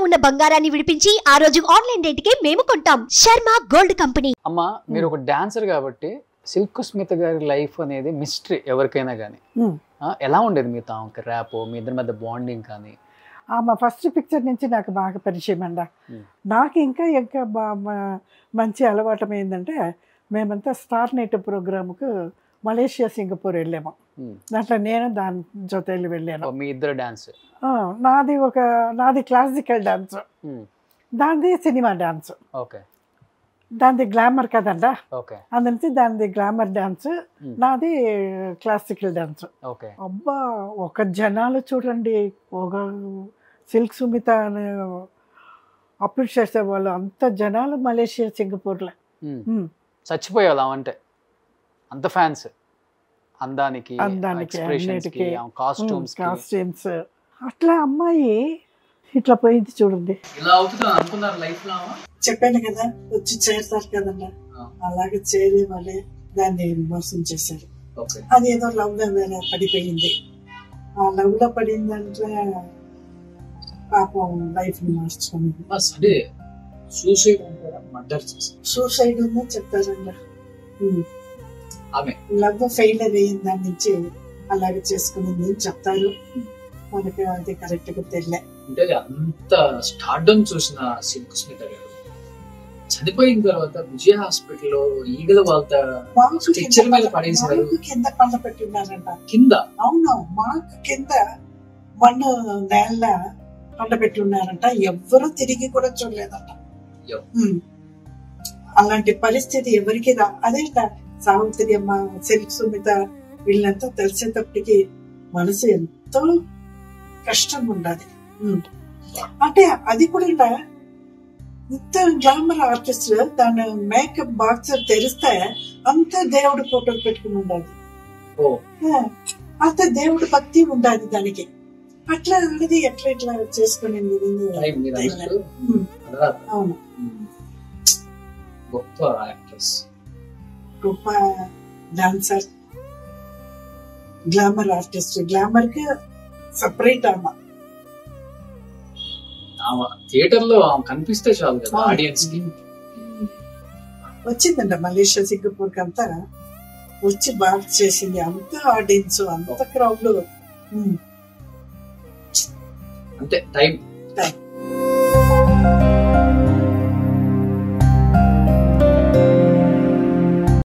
ఉన్న బంగారాన్ని విడిపించి ఆ రోజు ఆన్లైన్ రేటుకే మేము కొంటాం. Sharma gold company. అమ్మా, మీరు ఒక డాన్సర్ కాబట్టి సిల్క్ స్మిత గారి లైఫ్ అనేది మిస్టరీ ఎవరికైనా కానీ. ఎలా ఉండేది మీతో ఆమెకి ర్యాప్, మీ ఇద్దరి మధ్య బాండింగ్ కానీ? ఆమె ఫస్ట్ పిక్చర్ నుంచి నాకు బాగా పరిచయం అండి. నాకు ఇంకా మంచి అలవాటం ఏంటంటే, మేమంతా స్టార్ నైట్ ప్రోగ్రామ్కు మలేషియా, సింగపూర్ వెళ్ళాము. దాంట్లో నేను దాని జొతేళ్ళు వెళ్ళాను. మీ ఇద్దరు డాన్స్? నాది క్లాసికల్ డాన్స్, దానిది సినిమా డాన్స్. ఓకే. దానిది గ్లామర్ కదండా, ఓకే. అందుకే దానిది గ్లామర్ డాన్స్, నాది క్లాసికల్ డాన్స్. ఓకే. అబ్బా, ఒక జనాలు చూడండి, ఒక సిల్క్ సుమిత అప్రిషియేట్ చేసేవాళ్ళు, అంత జనాలు మలేషియా, సింగపూర్లో. చచ్చిపోయేవాళ్ళం అంటే అంత ఫ్యాన్స్. అందానికి, అన్నిటికీ, కాస్ట్యూమ్స్. అట్లా అమ్మాయి ఇట్లా పోయింది చూడండి. చెప్పాను కదా, వచ్చి చేరుతారు కదన్నా, అలాగే చేరే వాళ్ళే దాన్ని మోసం చేశారు. అది ఏదో లవ్ లో వేరే పడిపోయింది. ఆ లవ్ లో పడిందంటే పాపం లైఫ్ ని మార్చుకుంది. సూసైడ్ ఉందని చెప్తారండి. లవ్ ఫెయిల్యూర్ అయిన దాని నుంచి అలాగే చేసుకుని చెప్తారు. మనకి అది కరెక్ట్ గా తెలియలే. అంటే అంత స్టార్డమ్ చూసిన సిల్క్ స్మిత గారు చనిపోయిన తర్వాత విజయ హాస్పిటల్లో ఈగల వాళ్ళ స్ట్రెచ్చర్ మీద పడేసారు. కింద పండ పెట్టున్నారంట. కింద? అవును, మాకు కింద మన్ను నేల పండ పెట్టున్నారంట. ఎవ్వరూ తిరిగి కూడా చూడలేదంట. అలాంటి పరిస్థితి ఎవరికి అదేంట సావిత్రి అమ్మ, సిల్క్ సుమిత వీళ్ళంతా తెలిసేటప్పటికి మనసు ఎంతో కష్టం ఉండాలి. అంటే అది కూడా ఇంత గ్లామర్ ఆర్టిస్ట్, దాని మేకప్ బాక్స్ తెరిస్తే అంత దేవుడు ఫోటోలు పెట్టుకుని ఉండాలి, అంత దేవుడు భక్తి ఉండాలి దానికి. అట్లా అనేది ఎట్లా ఇట్లా చేసుకుని. అవును, గొప్ప యాక్ట్రెస్, గొప్ప డాన్సర్, గ్లామర్ ఆర్టిస్ట్. గ్లామర్ కి సపరేట్ ఆమె. థియేటర్ లో కనిపిస్తే చాలు కదా ఆడియన్స్ కి. వచ్చిందంట మలేషియా, సింగపూర్ కి అంతా వచ్చి బాగా చేసింది. అంత ఆడియన్స్, అంత క్రౌడ్. అంటే టైం